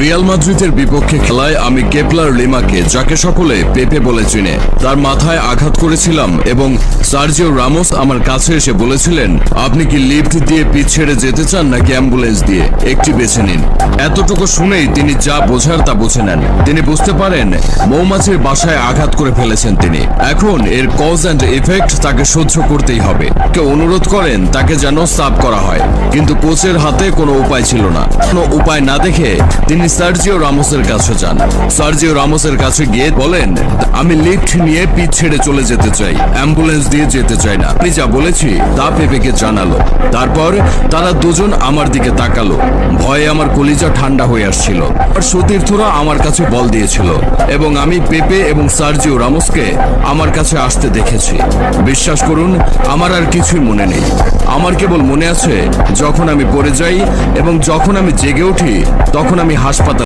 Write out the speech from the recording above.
Real মাদ্রিদের বিপক্ষে খেলায় আমি কেপলার লিমাকে, যাকে সকলে পেপে বলে চিনে, তার মাথায় আঘাত করেছিলাম এবং সার্জিও রামোস আমার কাছে এসে বলেছিলেন, আপনি কি লিফট দিয়ে পিচ ছেড়ে যেতে চান নাকি অ্যাম্বুলেন্স দিয়ে, একটি বেছে নিন। এতটুকু শুনেই তিনি যা বোঝার তা বুঝে নেন। তিনি বুঝতে পারেন মৌমাছির বাসায় আঘাত করে ফেলেছেন তিনি। এখন এর কজ অ্যান্ড এফেক্ট তাকে সহ্য করতেই হবে। কে অনুরোধ করেন তাকে যেন সাব করা হয়, কিন্তু কোচের হাতে কোনো উপায় ছিল না। কোনো উপায় না দেখে তিনি সার্জিও রামোসের কাছে যান। সার্জিও রামোসের কাছে গিয়ে বলেন, আমি লিফট নিয়ে পিচ ছেড়ে চলে যেতে চাই, অ্যাম্বুলেন্স দিয়ে যেতে চাই না। আমি যা বলেছি তা পেপেকে জানালো। তারপর তারা দুজন আমার দিকে তাকালো। ভয়ে আমার কলিজা ঠান্ডা হয়ে আসছিল। আর সতীর্থরা আমার কাছে বল দিয়েছিল এবং আমি পেপে এবং সার্জিও রামোসকে আমার কাছে আসতে দেখেছি। বিশ্বাস করুন, আমার আর কিছুই মনে নেই। আমার কেবল মনে আছে যখন আমি পড়ে যাই এবং যখন আমি জেগে উঠি তখন আমি হাসপাতালে